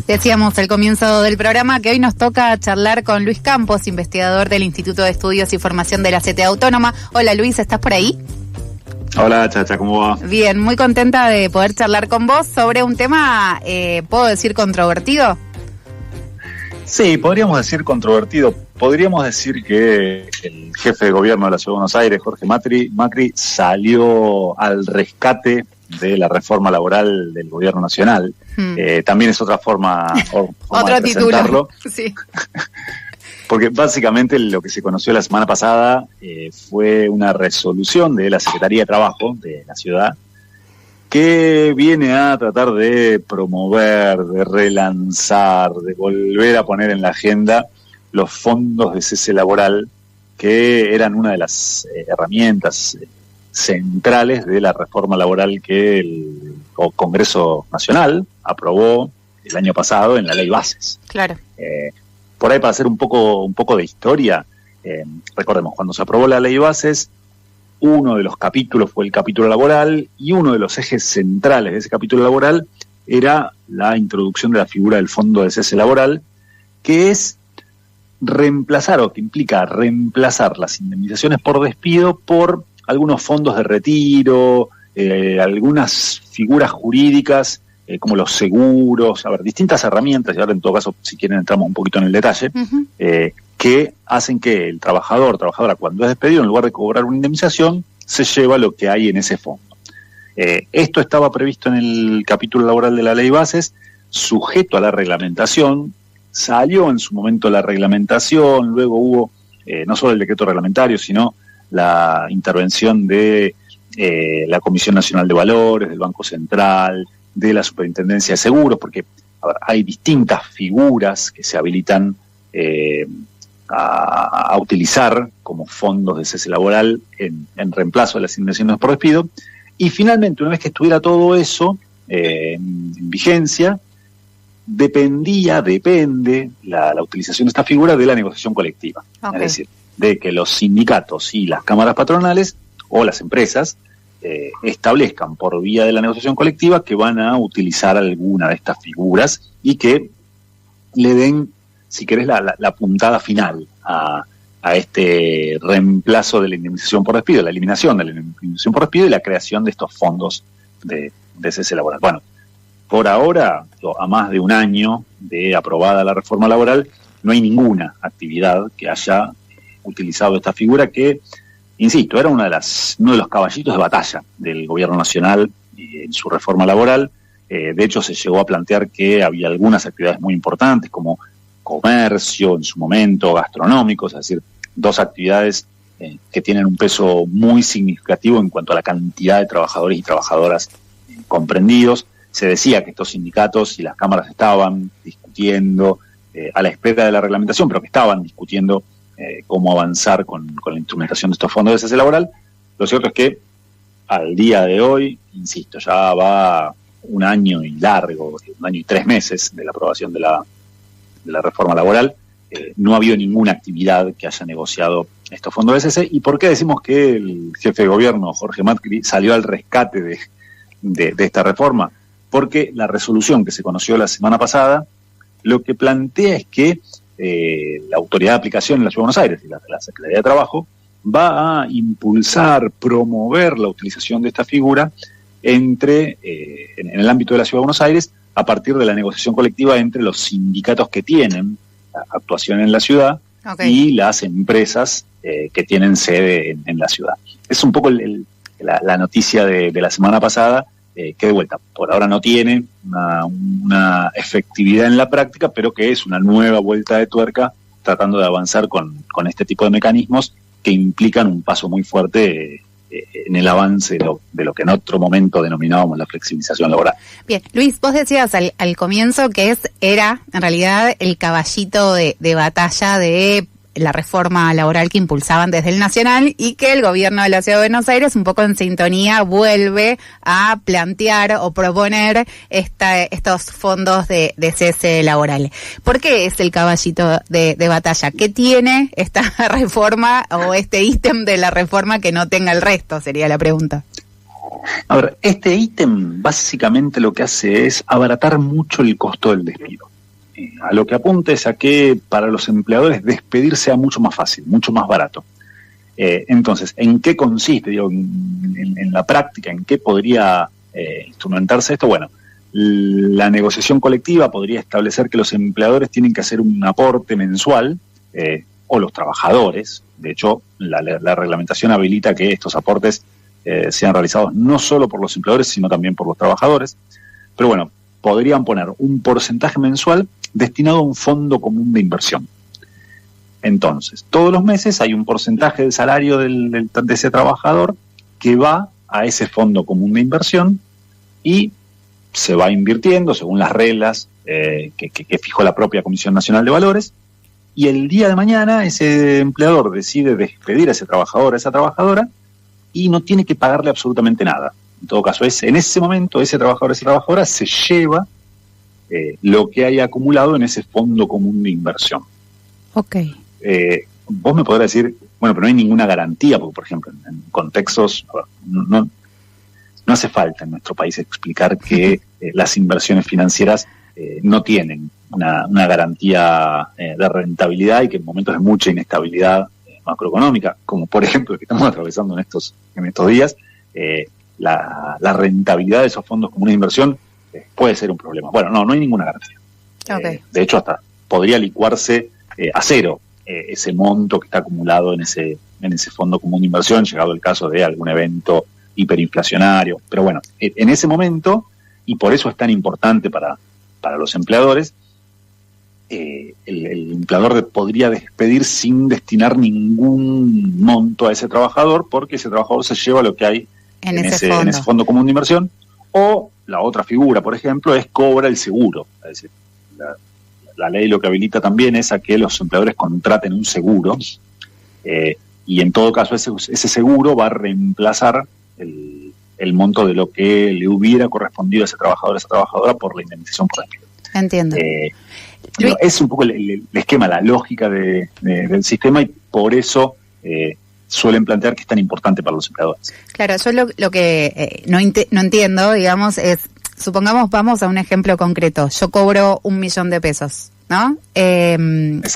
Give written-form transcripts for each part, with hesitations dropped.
Decíamos al comienzo del programa que hoy nos toca charlar con Luis Campos, investigador del Instituto de Estudios y Formación de la CTA Autónoma. Hola Luis, ¿estás por ahí? Hola Chacha, ¿cómo va? Bien, muy contenta de poder charlar con vos sobre un tema, ¿puedo decir controvertido? Sí, podríamos decir controvertido. Podríamos decir que el jefe de gobierno de la Ciudad de Buenos Aires, Jorge Macri, salió al rescate de la reforma laboral del gobierno nacional. También es otra forma otro de presentarlo. Sí. Porque básicamente lo que se conoció la semana pasada fue una resolución de la Secretaría de Trabajo de la ciudad que viene a tratar de promover, de relanzar, de volver a poner en la agenda los fondos de cese laboral, que eran una de las herramientas centrales de la reforma laboral que el Congreso Nacional aprobó el año pasado en la Ley Bases. Claro. Por ahí, para hacer un poco de historia, recordemos, cuando se aprobó la Ley Bases, uno de los capítulos fue el capítulo laboral, y uno de los ejes centrales de ese capítulo laboral era la introducción de la figura del fondo de cese laboral, que es reemplazar, o que implica reemplazar las indemnizaciones por despido por algunos fondos de retiro, algunas figuras jurídicas, como los seguros, distintas herramientas, y ahora en todo caso, si quieren, entramos un poquito en el detalle, que hacen que el trabajadora, cuando es despedido, en lugar de cobrar una indemnización, se lleva lo que hay en ese fondo. Esto estaba previsto en el capítulo laboral de la Ley Bases, sujeto a la reglamentación. Salió en su momento la reglamentación, luego hubo no solo el decreto reglamentario, sino la intervención de la Comisión Nacional de Valores, del Banco Central, de la Superintendencia de Seguros, porque hay distintas figuras que se habilitan a utilizar como fondos de cese laboral en reemplazo de las indemnizaciones por despido. Y finalmente, una vez que estuviera todo eso en vigencia, depende la utilización de esta figura de la negociación colectiva. Okay. Es decir, de que los sindicatos y las cámaras patronales o las empresas establezcan por vía de la negociación colectiva que van a utilizar alguna de estas figuras y que le den, si querés, la puntada final a este reemplazo de la indemnización por despido, la eliminación de la indemnización por despido y la creación de estos fondos de cese laboral. Bueno, por ahora, a más de un año de aprobada la reforma laboral, no hay ninguna actividad que haya utilizado esta figura que, insisto, era uno de los caballitos de batalla del gobierno nacional en su reforma laboral. De hecho, se llegó a plantear que había algunas actividades muy importantes, como comercio, en su momento, gastronómicos, es decir, dos actividades que tienen un peso muy significativo en cuanto a la cantidad de trabajadores y trabajadoras comprendidos. Se decía que estos sindicatos y las cámaras estaban discutiendo a la espera de la reglamentación, pero que estaban discutiendo cómo avanzar con la instrumentación de estos fondos de cese laboral. Lo cierto es que al día de hoy, insisto, ya va un año y largo, un año y 3 meses de la aprobación de la reforma laboral. No ha habido ninguna actividad que haya negociado estos fondos de cese. ¿Y por qué decimos que el jefe de gobierno, Jorge Macri, salió al rescate de esta reforma? Porque la resolución que se conoció la semana pasada lo que plantea es que la autoridad de aplicación en la Ciudad de Buenos Aires y la Secretaría de Trabajo va a impulsar, promover la utilización de esta figura en el ámbito de la Ciudad de Buenos Aires a partir de la negociación colectiva entre los sindicatos que tienen actuación en la ciudad y las empresas que tienen sede en la ciudad. Es un poco la noticia de la semana pasada, que de vuelta, por ahora no tiene una efectividad en la práctica, pero que es una nueva vuelta de tuerca tratando de avanzar con este tipo de mecanismos que implican un paso muy fuerte en el avance de lo que en otro momento denominábamos la flexibilización laboral. Bien, Luis, vos decías al comienzo que era en realidad el caballito de batalla de la reforma laboral que impulsaban desde el Nacional y que el gobierno de la Ciudad de Buenos Aires, un poco en sintonía, vuelve a plantear o proponer estos fondos de cese laboral. ¿Por qué es el caballito de batalla? ¿Qué tiene esta reforma o este ítem de la reforma que no tenga el resto? Sería la pregunta. A ver, este ítem básicamente lo que hace es abaratar mucho el costo del despido. A lo que apunta es a que para los empleadores despedir sea mucho más fácil, mucho más barato. Entonces, ¿en qué consiste? Digo, en la práctica, ¿en qué podría instrumentarse esto? Bueno, la negociación colectiva podría establecer que los empleadores tienen que hacer un aporte mensual, o los trabajadores. De hecho, la reglamentación habilita que estos aportes sean realizados no solo por los empleadores, sino también por los trabajadores. Pero bueno, podrían poner un porcentaje mensual destinado a un fondo común de inversión. Entonces, todos los meses hay un porcentaje del salario de ese trabajador que va a ese fondo común de inversión y se va invirtiendo según las reglas que fijó la propia Comisión Nacional de Valores, y el día de mañana ese empleador decide despedir a ese trabajador, a esa trabajadora, y no tiene que pagarle absolutamente nada. En todo caso, en ese momento ese trabajador, esa trabajadora se lleva lo que haya acumulado en ese fondo común de inversión. Ok. Vos me podrás decir, bueno, pero no hay ninguna garantía, porque, por ejemplo, en contextos, no hace falta en nuestro país explicar que las inversiones financieras no tienen una garantía de rentabilidad y que en momentos de mucha inestabilidad macroeconómica, como por ejemplo el que estamos atravesando en estos días, la rentabilidad de esos fondos comunes de inversión puede ser un problema. Bueno, no hay ninguna garantía. Okay. De hecho, hasta podría licuarse a cero ese monto que está acumulado en ese fondo común de inversión, llegado el caso de algún evento hiperinflacionario. Pero bueno, en ese momento, y por eso es tan importante para los empleadores, el empleador podría despedir sin destinar ningún monto a ese trabajador, porque ese trabajador se lleva lo que hay en ese fondo común de inversión. O la otra figura, por ejemplo, es cobra el seguro. Es decir, la ley lo que habilita también es a que los empleadores contraten un seguro, y en todo caso ese seguro va a reemplazar el monto de lo que le hubiera correspondido a ese trabajador, a esa trabajadora, por la indemnización por despido. Entiendo. Es un poco el esquema, la lógica del sistema, y por eso suelen plantear que es tan importante para los empleadores. Claro, yo lo que no entiendo, digamos, es, supongamos, vamos a un ejemplo concreto, yo cobro 1.000.000 de pesos, ¿no?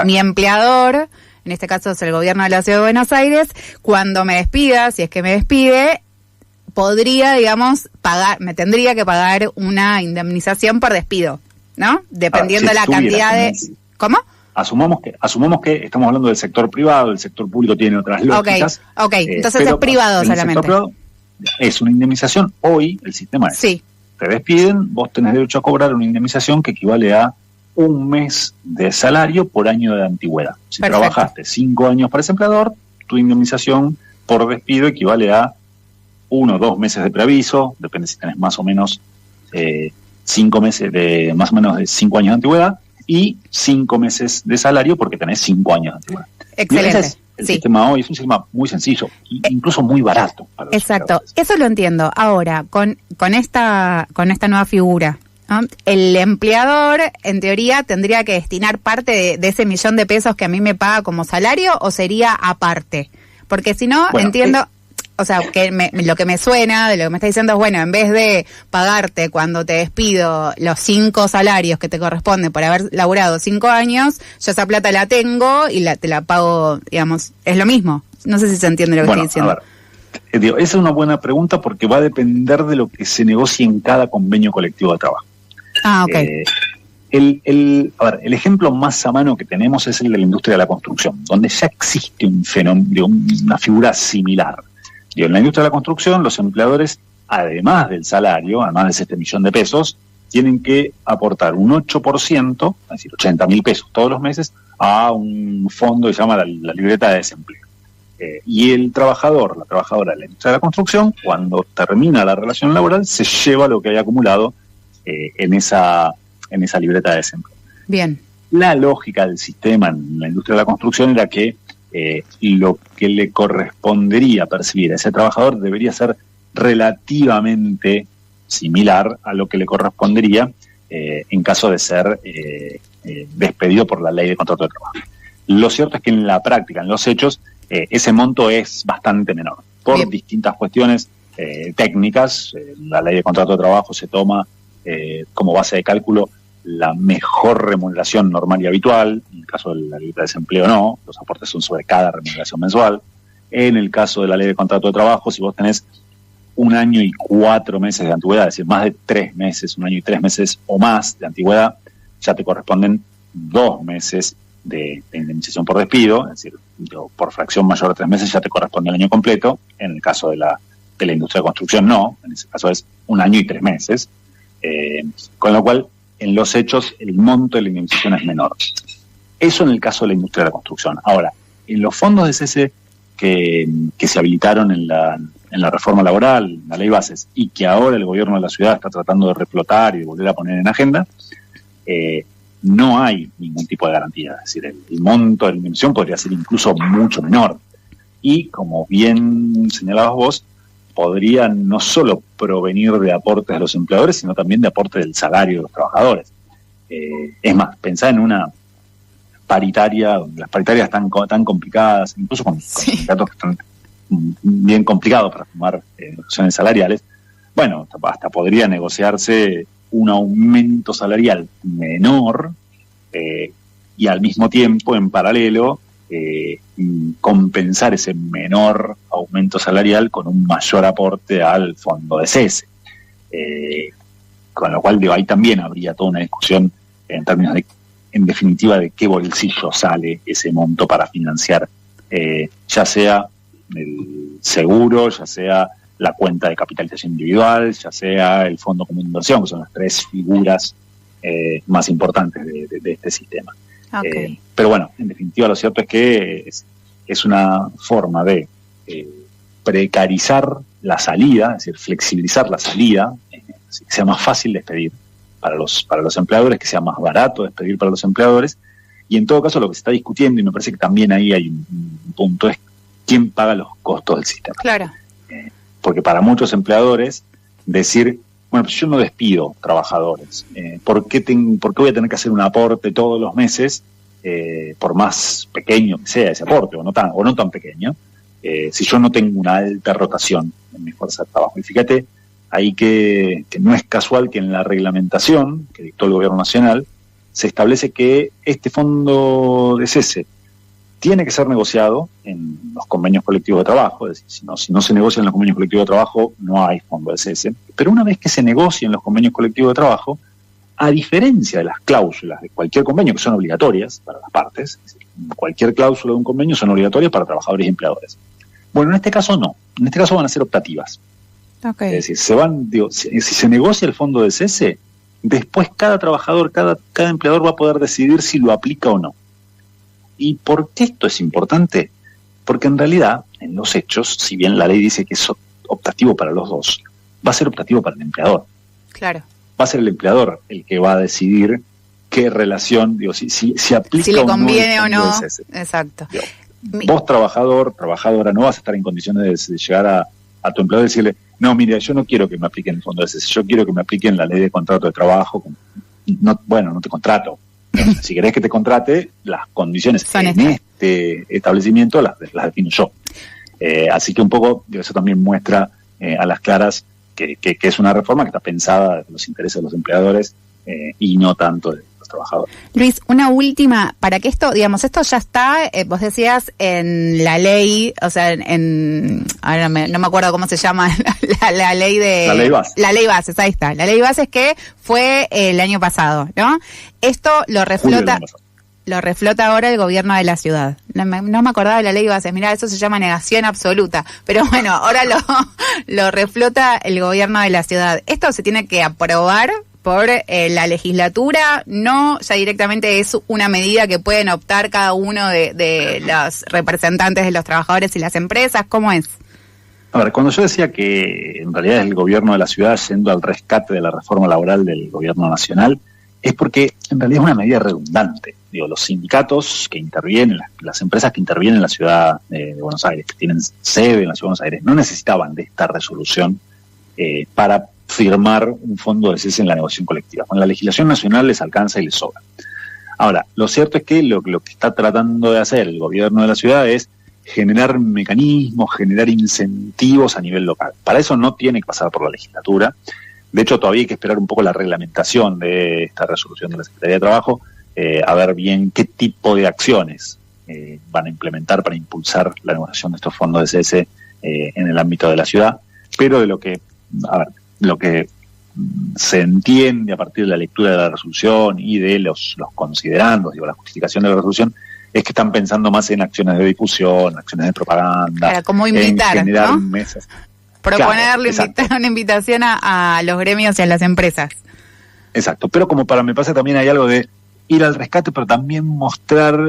Mi empleador, en este caso es el gobierno de la Ciudad de Buenos Aires, cuando me despida, si es que me despide, podría, digamos, me tendría que pagar una indemnización por despido, ¿no? Dependiendo de la cantidad de... ¿Cómo? Asumamos que estamos hablando del sector privado, el sector público tiene otras lógicas. Ok, entonces es privado solamente. El sector privado es una indemnización. Hoy el sistema es, sí, te despiden, vos tenés derecho a cobrar una indemnización que equivale a un mes de salario por año de antigüedad. Si perfecto, trabajaste 5 años para ese empleador, tu indemnización por despido equivale a 1 o 2 meses de preaviso, depende si tenés más o menos 5 meses de más o menos de 5 años de antigüedad, y 5 meses de salario porque tenés 5 años de antigüedad. Excelente. El sistema hoy es un sistema muy sencillo, incluso muy barato. Para los exacto, eso lo entiendo. Ahora, con esta nueva figura, ¿no? El empleador, en teoría, tendría que destinar parte de ese 1.000.000 de pesos que a mí me paga como salario, ¿o sería aparte? Porque si no, bueno, entiendo... O sea, que lo que me suena de lo que me está diciendo es, bueno, en vez de pagarte cuando te despido los 5 salarios que te corresponden por haber laburado 5 años, yo esa plata la tengo y te la pago, digamos, es lo mismo. No sé si se entiende lo que estoy diciendo. A ver, esa es una buena pregunta porque va a depender de lo que se negocie en cada convenio colectivo de trabajo. Ah, ok. El ejemplo más a mano que tenemos es el de la industria de la construcción, donde ya existe un fenómeno, una figura similar. En la industria de la construcción, los empleadores, además del salario, además de ese 1.000.000 de pesos, tienen que aportar un 8%, es decir, 80.000 pesos todos los meses, a un fondo que se llama la libreta de desempleo. Y el trabajador, la trabajadora de la industria de la construcción, cuando termina la relación laboral, se lleva lo que haya acumulado en esa libreta de desempleo. Bien. La lógica del sistema en la industria de la construcción era que lo que le correspondería percibir a ese trabajador debería ser relativamente similar a lo que le correspondería en caso de ser despedido por la ley de contrato de trabajo. Lo cierto es que en la práctica, en los hechos, ese monto es bastante menor, por distintas cuestiones. técnicas. La ley de contrato de trabajo se toma como base de cálculo la mejor remuneración normal y habitual. En el caso de la ley de desempleo no, los aportes son sobre cada remuneración mensual. En el caso de la ley de contrato de trabajo, si vos tenés 1 año y 4 meses de antigüedad, es decir, más de 3 meses, 1 año y 3 meses o más de antigüedad, ya te corresponden 2 meses de indemnización por despido, es decir, por fracción mayor de 3 meses ya te corresponde el año completo. En el caso de la industria de construcción no, en ese caso es 1 año y 3 meses, con lo cual en los hechos el monto de la indemnización es menor. Eso en el caso de la industria de la construcción. Ahora, en los fondos de cese que se habilitaron en la reforma laboral, en la ley bases, y que ahora el gobierno de la ciudad está tratando de reflotar y de volver a poner en agenda, no hay ningún tipo de garantía. Es decir, el monto de la indemnización podría ser incluso mucho menor. Y, como bien señalabas vos, podría no solo provenir de aportes de los empleadores, sino también de aportes del salario de los trabajadores. Es más, pensá en una paritaria, donde las paritarias están tan complicadas, incluso con sindicatos que están bien complicados para tomar negociaciones salariales. Bueno, hasta podría negociarse un aumento salarial menor y al mismo tiempo, en paralelo, compensar ese menor aumento salarial con un mayor aporte al fondo de cese. Con lo cual, ahí también habría toda una discusión en términos de, en definitiva, de qué bolsillo sale ese monto para financiar, ya sea el seguro, ya sea la cuenta de capitalización individual, ya sea el fondo común de inversión, que son las 3 figuras más importantes de este sistema. Okay. Pero bueno, en definitiva lo cierto es que es una forma de precarizar la salida, es decir, flexibilizar la salida, que sea más fácil despedir para los empleadores, que sea más barato despedir para los empleadores, y en todo caso lo que se está discutiendo, y me parece que también ahí hay un punto, es quién paga los costos del sistema. Claro. Porque para muchos empleadores decir, bueno, pues yo no despido trabajadores, ¿por qué voy a tener que hacer un aporte todos los meses, por más pequeño que sea ese aporte, o no tan pequeño, si yo no tengo una alta rotación en mi fuerza de trabajo? Y fíjate ahí que no es casual que en la reglamentación que dictó el Gobierno Nacional se establece que este fondo de cese tiene que ser negociado en los convenios colectivos de trabajo. Es decir, si no se negocia en los convenios colectivos de trabajo, no hay fondo de cese. Pero una vez que se negocie en los convenios colectivos de trabajo, a diferencia de las cláusulas de cualquier convenio, que son obligatorias para las partes, es decir, cualquier cláusula de un convenio son obligatorias para trabajadores y empleadores. Bueno, en este caso no. En este caso van a ser optativas. Okay. Es decir, si se negocia el fondo de cese, después cada trabajador, cada empleador va a poder decidir si lo aplica o no. ¿Y por qué esto es importante? Porque en realidad, en los hechos, si bien la ley dice que es optativo para los dos, va a ser optativo para el empleador. Claro. Va a ser el empleador el que va a decidir qué relación, si aplica si le conviene o no. Exacto. Vos, trabajadora, no vas a estar en condiciones de llegar a tu empleador y decirle, no, mira, yo no quiero que me apliquen el fondo de cese, yo quiero que me apliquen la ley de contrato de trabajo. No te contrato. Si querés que te contrate, las condiciones en este establecimiento las defino yo. Así que un poco eso también muestra a las claras que es una reforma que está pensada en los intereses de los empleadores y no tanto de los trabajadores. Luis, una última, para que esto ya está, vos decías en la ley, o sea, ahora no me acuerdo cómo se llama, la ley de... La ley base. La ley bases, ahí está. La ley bases que fue el año pasado, ¿no? Esto lo reflota ahora el gobierno de la ciudad. No me acordaba de la ley bases, mirá, eso se llama negación absoluta. Pero bueno, ahora lo reflota el gobierno de la ciudad. Esto se tiene que aprobar por la legislatura, no, ya directamente es una medida que pueden optar cada uno de los representantes de los trabajadores y las empresas. ¿Cómo es? A ver, cuando yo decía que en realidad es el gobierno de la ciudad yendo al rescate de la reforma laboral del gobierno nacional, es porque en realidad es una medida redundante. Los sindicatos que intervienen, las empresas que intervienen en la ciudad de Buenos Aires, que tienen sede en la ciudad de Buenos Aires, no necesitaban de esta resolución para firmar un fondo de cese en la negociación colectiva. Con la legislación nacional les alcanza y les sobra. Ahora, lo cierto es que lo que está tratando de hacer el gobierno de la ciudad es generar mecanismos, generar incentivos a nivel local. Para eso no tiene que pasar por la legislatura. De hecho, todavía hay que esperar un poco la reglamentación de esta resolución de la Secretaría de Trabajo, a ver bien qué tipo de acciones van a implementar para impulsar la negociación de estos fondos de CS en el ámbito de la ciudad. Pero de lo que se entiende a partir de la lectura de la resolución y de los considerandos, la justificación de la resolución, es que están pensando más en acciones de difusión, acciones de propaganda, claro, como invitar, en generar ¿no? mesas. Proponerle, claro, invitar una invitación a los gremios y a las empresas. Exacto, pero me pasa también hay algo de ir al rescate, pero también mostrar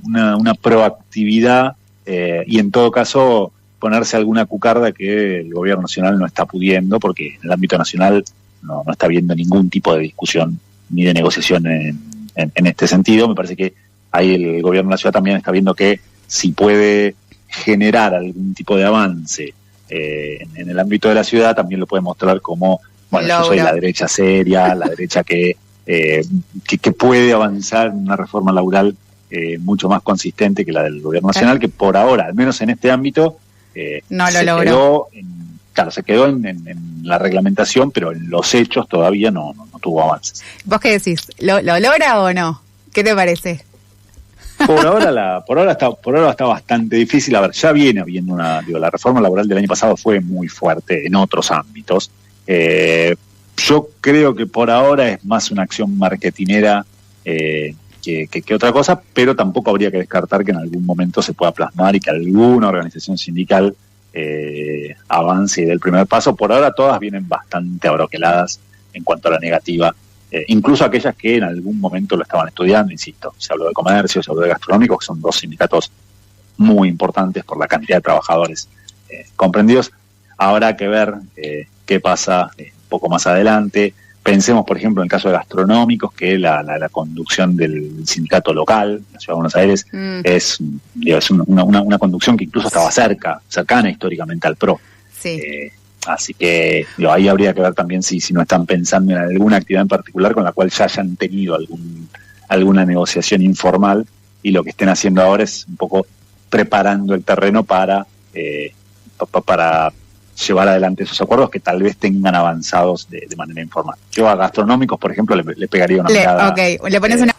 una proactividad y en todo caso ponerse alguna cucarda que el gobierno nacional no está pudiendo, porque en el ámbito nacional no está habiendo ningún tipo de discusión ni de negociación en este sentido. Me parece que ahí el gobierno de la ciudad también está viendo que si puede generar algún tipo de avance en el ámbito de la ciudad, también lo puede mostrar como, bueno, yo soy la derecha seria, la derecha que puede avanzar en una reforma laboral mucho más consistente que la del gobierno nacional, que por ahora, al menos en este ámbito, no lo logró. Se quedó en la reglamentación, pero en los hechos todavía no tuvo avances. ¿Vos qué decís? ¿Lo logra o no? ¿Qué te parece? Por ahora está bastante difícil. A ver, ya viene habiendo la reforma laboral del año pasado fue muy fuerte en otros ámbitos. Yo creo que por ahora es más una acción marketinera que otra cosa, pero tampoco habría que descartar que en algún momento se pueda plasmar y que alguna organización sindical avance y dé el primer paso. Por ahora todas vienen bastante abroqueladas en cuanto a la negativa, incluso aquellas que en algún momento lo estaban estudiando, insisto, se habló de comercio, se habló de gastronómico, que son dos sindicatos muy importantes por la cantidad de trabajadores comprendidos. Habrá que ver qué pasa un poco más adelante. Pensemos, por ejemplo, en el caso de gastronómicos, que la conducción del sindicato local, la Ciudad de Buenos Aires, es una conducción que incluso estaba cercana históricamente al PRO. Sí. Así que ahí habría que ver también si no están pensando en alguna actividad en particular con la cual ya hayan tenido alguna negociación informal, y lo que estén haciendo ahora es un poco preparando el terreno para llevar adelante esos acuerdos que tal vez tengan avanzados de manera informal. Yo a gastronómicos, por ejemplo, le pegaría una mirada. Ok, le pones una